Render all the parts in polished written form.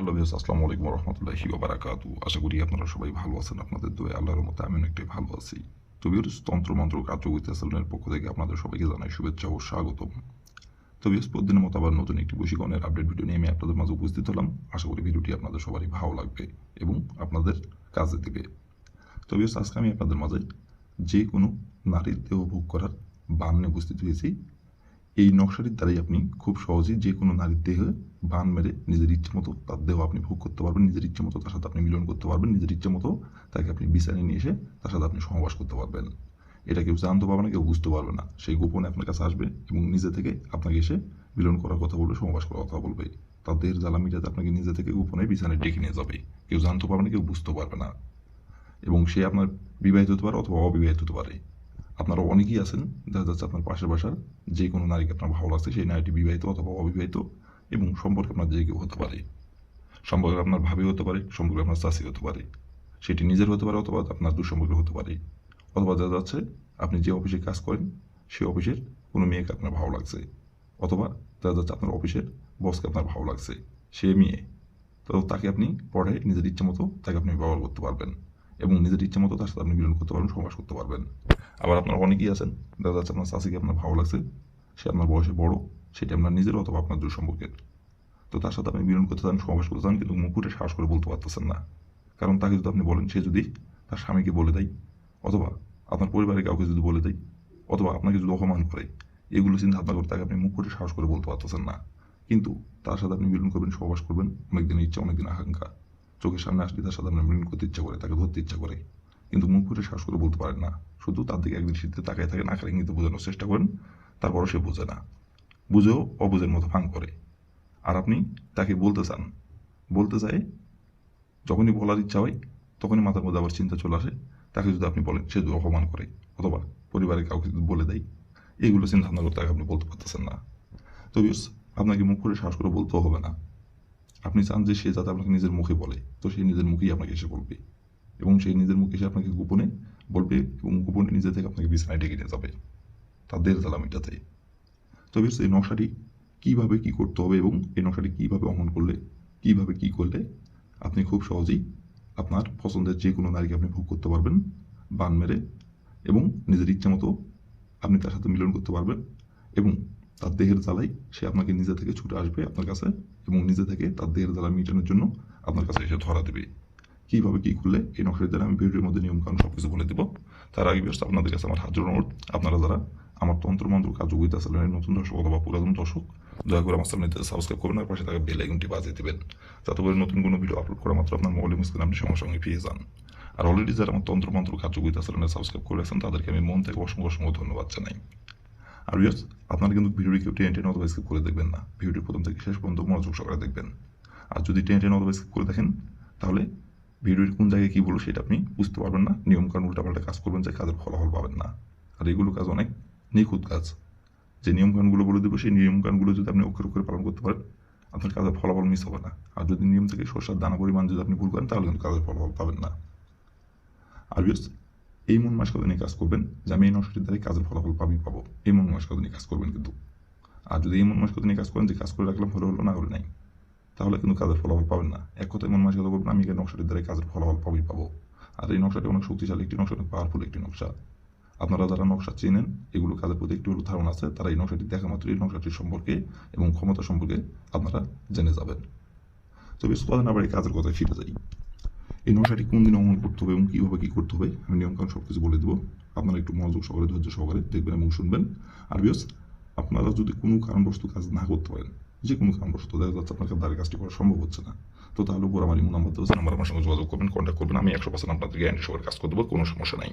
Hello viewers, আসসালামু আলাইকুম ওয়া রাহমাতুল্লাহি ওয়া বারাকাতু। আশা করি আপনারা সবাই ভালো আছেন। আপনাদের দোয়ায় আল্লাহর রহমতে আমি অনেকটাই ভালো আছি। তো ভিউয়ার্স, তন্ত্রমন্ত্র কার্যকরিতা চ্যানেলের পক্ষ থেকে আপনাদের সবাইকে জানাই শুভেচ্ছা ও স্বাগতম। তো ভিউয়ার্স, প্রতিদিনের মতো আবার নতুন একটি বশীকরণের আপডেট ভিডিও নিয়ে আমি আপনাদের মাঝে উপস্থিত হলাম। আশা করি ভিডিওটি আপনাদের সবারই ভালো লাগবে এবং আপনাদের কাজে দিবে। তো ভিউয়ার্স, আজকে আমি আপনাদের মাঝে যে কোনো নারীর দেহ ভোগ করার বান নিয়ে উপস্থিত হয়েছি। এই নকশাটির দ্বারাই আপনি খুব সহজেই যে কোনো নারীর দেহে বান মেরে নিজের ইচ্ছে মতো তার দেহ আপনি ভোগ করতে পারবেন, নিজের ইচ্ছে মতো তার সাথে আপনি মিলন করতে পারবেন, নিজের ইচ্ছে মতো তাকে আপনি বিছানায় নিয়ে এসে তার সাথে আপনি সহবাস করতে পারবেন। এটা কেউ জানতে পারবে না, কেউ বুঝতে পারবে না। সেই গোপনে আপনার কাছে আসবে এবং নিজে থেকে আপনাকে এসে মিলন করার কথা বলবে, সহবাস করার কথা বলবে। তার দেহের জ্বালা মিটাতে আপনাকে নিজে থেকে গোপনে বিছানায় ডেকে নিয়ে যাবে। কেউ জানতে পারবে না, কেউ বুঝতে পারবে না। এবং সে আপনার বিবাহিত হতে পারে অথবা অবিবাহিত হতে পারে। আপনারা অনেকেই আছেন, দেখা যাচ্ছে আপনার পাশের বাসার যে কোনো নারীকে আপনার ভালো লাগছে, সেই নারীটি বিবাহিত অথবা অবিবাহিত এবং সম্পর্কে আপনার যে কেউ হতে পারে। সম্পর্কে আপনার ভাবি হতে পারে, সম্পর্কে আপনার চাষি হতে পারে। সেটি নিজের হতে পারে অথবা আপনার দুঃসম্পর্কে হতে পারে। অথবা দেখা যাচ্ছে আপনি যে অফিসে কাজ করেন সেই অফিসের কোনো মেয়েকে আপনার ভালো লাগছে, অথবা দেখা যাচ্ছে আপনার অফিসের বসকে আপনার ভালো লাগছে, সে মেয়ে। তো তাকে আপনি পরে নিজের ইচ্ছে মতো তাকে আপনি ব্যবহার করতে পারবেন এবং নিজের ইচ্ছে মতো তার সাথে আপনি মিলন করতে পারবেন, সমাস করতে পারবেন। আবার আপনার অনেকেই আছেন, দেখা যাচ্ছে আপনার চাষিকে আপনার ভালো লাগছে, সে আপনার বয়সে বড়, সেটা আপনার নিজের অথবা আপনার দূর সম্পর্কের। তো তার সাথে আপনি মিলন করতে চান, সমাবেশ করতে চান, কিন্তু মুখ ফুটে সাহস করে বলতে পারতেছেন না। কারণ তাকে যদি আপনি বলেন, সে যদি তার স্বামীকে বলে দেয়, অথবা আপনার পরিবারের কাউকে যদি বলে দেয়, অথবা আপনাকে যদি অপমান করে, এগুলো চিন্তা ভাবনা করে তাকে আপনি মুখ ফুটে সাহস করে বলতে পারতেছেন না। কিন্তু তার সাথে আপনি মিলন করবেন, সহবাস করবেন, অনেকদিনের ইচ্ছা, অনেকদিন আকাঙ্ক্ষা। চোখের সামনে আসলে তার সাথে আপনার মিলন করতে ইচ্ছা করে, তাকে ধরতে ইচ্ছা করে, কিন্তু মুখ ফুটে সাহস করে বলতে পারেন না। শুধু তার দিকে একদিন শীতে তাকায় থাকেন, আকার ইঙ্গিতে বোঝানোর চেষ্টা করেন, তারপরও সে বোঝে না। বুঝেও অবুঝের মতো ফাং করে। আর আপনি তাকে বলতে চান, বলতে চাই, যখনই বলার ইচ্ছা হয় তখনই মাথার মধ্যে আবার চিন্তা চলে আসে, তাকে যদি আপনি বলেন সে যদি অপমান করে, অথবা পরিবারের কাউকে যদি বলে দেয়, এইগুলো চিন্তা ভাবনা করে তাকে আপনি বলতে পারতেছেন না। তো আপনাকে মুখ করে সাহস করে বলতেও হবে না। আপনি চান যে সে যাতে আপনাকে নিজের মুখে বলে, তো সেই নিজের মুখেই আপনাকে এসে বলবে এবং সেই নিজের মুখে এসে আপনাকে গোপনে বলবে এবং গোপনে নিজে থেকে আপনাকে বিছানায় ডেকে নিয়ে যাবে তাদের জ্বালা মিটাতে। তো এই নকশাটি কীভাবে কী করতে হবে এবং এই নকশাটি কীভাবে অঙ্কন করলে, কীভাবে কী করলে আপনি খুব সহজেই আপনার পছন্দের যে কোনো নারীকে আপনি ভোগ করতে পারবেন বান মেরে, এবং নিজের ইচ্ছে মতো আপনি তার সাথে মিলন করতে পারবেন এবং তার দেহের জ্বালাই সে আপনাকে নিজে থেকে ছুটে আসবে আপনার কাছে এবং নিজে থেকে তার দেহের জ্বালা মেটানোর জন্য আপনার কাছে এসে ধরা দেবে। কীভাবে কী করলে এই নকশাটি দ্বারা আমি ভিডিওর মধ্যে নিয়মকানুন সব কিছু বলে দেবো। তার আগে ব্যস্ত আপনাদের কাছে আমার হাজার অনুরোধ, আপনারা যারা আমার তন্ত্রমন্ত্র কার্যকরিতা চ্যানেলের নতুন দর্শক অথবা পুরাতন দর্শক, দয়া করে আমার চ্যানেলটি সাবস্ক্রাইব করবেন আর পাশে থাকা বেল আইকনটি বাজিয়ে দেবেন, যাতে করে নতুন কোনো ভিডিও আপলোড করা মাত্র আপনার মোবাইলের স্ক্রিনে আপনি সঙ্গে সঙ্গে পেয়ে যান। আর অলরেডি যারা আমার তন্ত্রমন্ত্র কার্যকরিতা চ্যানেলে সাবস্ক্রাইব করে রাখছেন তাদেরকে আমি মন থেকে অসংখ্য অসংখ্য ধন্যবাদ জানাই। আর আপনারা কিন্তু ভিডিওটি কেউ টেনে টেনে অথবা স্কিপ করে দেখবেন না, ভিডিওটি প্রথম থেকে শেষ পর্যন্ত মনোযোগ সহকারে দেখবেন। আর যদি টেনে টেনে অথবা স্কিপ করে দেখেন, তাহলে ভিডিওর কোন জায়গায় কী বলবো সেটা আপনি বুঝতে পারবেন না, নিয়মকানুন উল্টাপাল্টা কাজ করবেন, যে কাজের ফলাফল পাবেন না। আর এগুলো কাজ অনেক নিখুঁত কাজ। যে নিয়মকানুনগুলো বলে দেবো সেই নিয়মকানুনগুলো যদি আপনি অক্ষরে অক্ষরে পালন করতে পারেন, আপনার কাজের ফলাফল মিস হবে না। আর যদি নিয়ম থেকে সরষার দানা পরিমাণ যদি আপনি ভুল করেন, তাহলে কিন্তু কাজের ফলাফল পাবেন না। আর এই মন মানসিকতা নিয়ে কাজ করবেন যে আমি এই নকশাটির দ্বারাই কাজের ফলাফল পাবো, এই মন মানসিকতা নিয়ে কাজ করবেন কিন্তু। আর যদি এই মন মানসিকতা নিয়ে কাজ করেন যে কাজ করে রাখলাম, হলো হলো, না হলে নাই, তাহলে কিন্তু কাজের ফলাফল পাবেন না। এক কথায় মন মানসিকতা করবেন আমি এই নকশাটির দ্বারাই কাজের ফলাফল পাবো। আর এই নকশাটি অনেক শক্তিশালী একটি নকশা, অনেক পাওয়ারফুল একটি নকশা। আপনারা যারা নকশা চেনেন, এগুলো কাজের প্রতি একটু হলো ধারণা আছে, তারা এই নকশাটি দেখা মাত্র এই নকশাটির সম্পর্কে এবং ক্ষমতা সম্পর্কে আপনারা জেনে যাবেন। তো কথা না বাড়ি কাজের কথায় ফিরে যাই। এই নকশাটি কোন দিন অঙ্কন করতে হবে এবং কীভাবে কী করতে হবে আমি নিয়মকানুন সব কিছু বলে দেবো। আপনারা একটু মনোযোগ সহকারে, ধৈর্য সহকারে দেখবেন এবং শুনবেন। আর আপনারা যদি কোনো কারণবশত কাজ না করতে পারেন, যে কোনো কারণবশত দেখা যাচ্ছে আপনার দ্বারা কাজটি করা সম্ভব হচ্ছে না, তো তাহলে উপর আমার ইমো নাম্বার দেওয়া নাম্বার আমার সঙ্গে যোগাযোগ করবেন, কন্ট্যাক্ট করবেন, আমি 100% আপনাদের গ্যারান্টি সহকারে কাজ করে দেবো, কোনো সমস্যা নাই।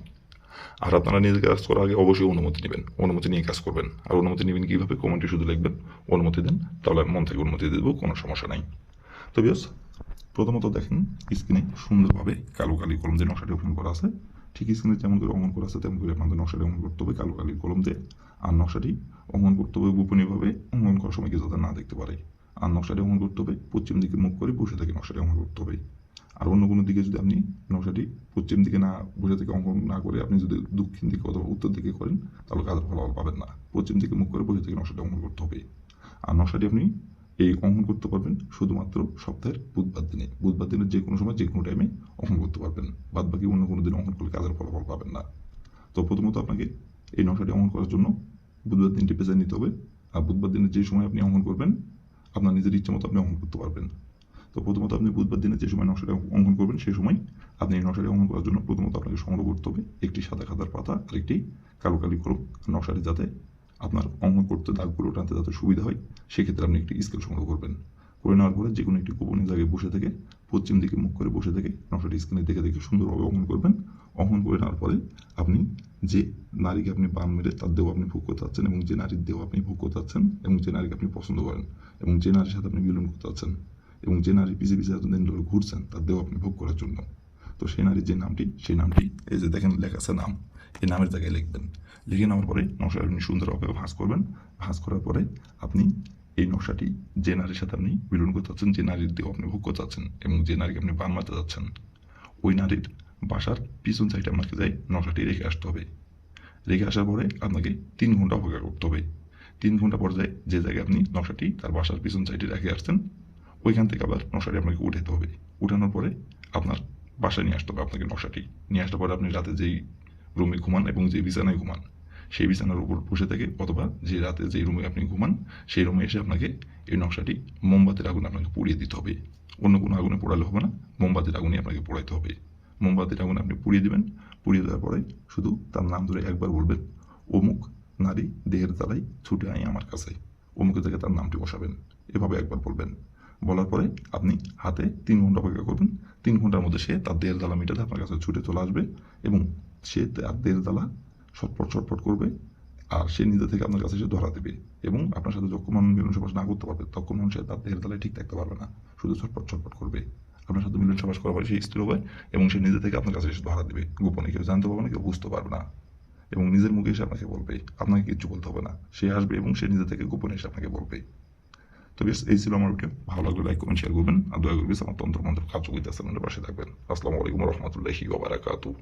আর আপনারা নিজে কাজ করার আগে অবশ্যই অনুমতি নেবেন, অনুমতি নিয়ে কাজ করবেন। আর অনুমতি নেবেন কীভাবে, কমেন্টে শুধু লিখবেন অনুমতি দেন, তাহলে মন থেকে অনুমতি দিয়ে দেবো, কোনো সমস্যা নাই। তো প্রথমত দেখেন স্ক্রিনে সুন্দরভাবে কালো কালি কলম দিয়ে নকশাটি অঙ্কন করা আছে। ঠিক স্ক্রিনে যেমন করে অঙ্কন করা আছে তেমন করে আপনাদের নকশাটি অঙ্কন করতে হবে কালো কালি কলম দিয়ে। আর নকশাটি অঙ্কন করতে হবে গোপনীয়ভাবে, অঙ্কন করার সময় কেউ যাতে না দেখতে পারে। আর নকশাটি অঙ্কন করতে হবে পশ্চিম দিকে মুখ করে বসে থেকে নকশাটি অঙ্কন করতে হবে। আর অন্য কোনো দিকে যদি আপনি নকশাটি পশ্চিম দিকে না বসে থেকে অঙ্কন না করে আপনি যদি দক্ষিণ দিকে অথবা উত্তর দিকে করেন, তাহলে কাজের ফলাফল পাবেন না। পশ্চিম দিকে মুখ করে বসে থেকে নকশাটি অঙ্কন করতে হবে। আর নকশাটি আপনি এই অঙ্কন করতে পারবেন শুধুমাত্র সপ্তাহের বুধবার দিনে। বুধবার দিনের যে কোনো সময় যে কোনো টাইমে অঙ্কন করতে পারবেন, বাদ বাকি অন্য কোনো দিন অঙ্কন করলে কাজের ফলাফল পাবেন না। তো প্রথমত আপনাকে এই নকশাটি অঙ্কন করার জন্য বুধবার দিনটি বেছে নিতে হবে। আর বুধবার দিনের যে সময় আপনি অঙ্কন করবেন আপনার নিজের ইচ্ছে মতো আপনি অঙ্কন করতে পারবেন। তো প্রথমত আপনি বুধবার দিনে যে সময় নকশাটি অঙ্কন করবেন সেই সময় আপনি এই নকশাটি অঙ্কন করার জন্য প্রথমত আপনাকে সংগ্রহ করতে হবে একটি সাদা খাতার পাতা আর একটি কালো কালি কলম। নকশাটি যাতে আপনার অঙ্কন করতে দাগগুলো টানতে যাতে সুবিধা হয় সেক্ষেত্রে আপনি একটি স্কেল সংগ্রহ করবেন। করে নেওয়ার পরে যে কোনো একটি গোপনীয় জায়গায় বসে থেকে পশ্চিম দিকে মুখ করে বসে থেকে নকশাটি স্ক্রিনে দেখে দেখে সুন্দরভাবে অঙ্কন করবেন। অঙ্কন করে নেওয়ার পরে আপনি যে নারীকে আপনি বান মেরে তার দেহ আপনি ভোগ করতে চাচ্ছেন এবং যে নারীর দেহ আপনি ভোগ করতে চাচ্ছেন এবং যে নারীকে আপনি পছন্দ করেন এবং যে নারীর সাথে আপনি মিলন করতে চাচ্ছেন এবং যে নারী পিছিয়ে পিছিয়ে এতদিন ধরে ঘুরছেন তার দেহ আপনি ভোগ করার জন্য, তো সেই নারীর যে নামটি সেই নামটি এই যে দেখেন লেখা আছে নাম, এই নামের জায়গায় লিখবেন। লিখে নেওয়ার পরে নকশাটি আপনি সুন্দরভাবে ভাঁজ করবেন। ভাঁজ করার পরে আপনি এই নকশাটি যে নারীর সাথে আপনি মিলন করতে চাচ্ছেন, যে নারীর দেহ আপনি ভোগ করতে চাচ্ছেন এবং যে নারীকে আপনি বান মারতে চাচ্ছেন ওই নারীর বাসার পিছন সাইডে আপনাকে যাই নকশাটি রেখে আসতে হবে। রেখে আসার পরে আপনাকে 3 ঘন্টা অপেক্ষা করতে হবে। 3 ঘন্টা পর্যায়ে যে জায়গায় আপনি নকশাটি তার বাসার পিছন সাইডে রেখে আসছেন ওইখান থেকে আবার নকশাটি আপনাকে উঠাতে হবে। উঠানোর পরে আপনার বাসায় নিয়ে আসতে হবে আপনাকে নকশাটি। নিয়ে আসার পরে আপনি রাতে যেই রুমে ঘুমান এবং যে বিছানায় ঘুমান সেই বিছানার উপর বসে থেকে অথবা যে রাতে যে রুমে আপনি ঘুমান সেই রুমে এসে আপনাকে এই নকশাটি মোমবাতির আগুনে আপনাকে পুড়িয়ে দিতে হবে। অন্য কোনো আগুনে পোড়ালে হবে না, মোমবাতির আগুনে আপনাকে পোড়াইতে হবে। মোমবাতির আগুনে আপনি পুড়িয়ে দেবেন। পুড়িয়ে দেওয়ার পরে শুধু তার নাম ধরে একবার বলবেন, অমুক নারী দেহের জ্বালাই ছুটে আই আমার কাছে। অমুকের জায়গায় তার নামটি বসাবেন, এভাবে একবার বলবেন। বলার পরে আপনি হাতে 3 ঘন্টা অপেক্ষা করবেন। 3 ঘন্টার মধ্যে সে তার দেহের জ্বালা মেটাতে আপনার কাছে ছুটে চলে আসবে এবং সে তার দেহের জ্বালা ছটফট ছটফট করবে আর সে নিজে থেকে আপনার কাছে এসে ধরা দেবে এবং আপনার সাথে যখন মিলন সবাস না করতে পারবে তখন সে তার দেহের জ্বালায় ঠিক থাকতে পারবে না, শুধু ছটফট ছটফট করবে। আপনার সাথে মিলন সবাস করার পরে সে স্থির হবে এবং সে নিজে থেকে আপনার কাছে এসে ধরা দেবে। গোপনে কেউ জানতে পারবে না, কেউ বুঝতে পারবে না এবং নিজের মুখে এসে আপনাকে বলবে, আপনাকে কিচ্ছু বলতে হবে না। সে আসবে এবং সে নিজে থেকে গোপনে এসে আপনাকে বলবে। তো বেশ, এই ছিল আমার ভিডিও। ভালো লাগলে লাইক কমেন্ট শেয়ার করবেন আর দয়া করে আমার তন্ত্র মন্ত্র কার্যকরিতা চ্যানেলের পাশে থাকবেন। আসসালামু আলাইকুম রহমতুল্লাহি ওয়া বারাকাতুহু।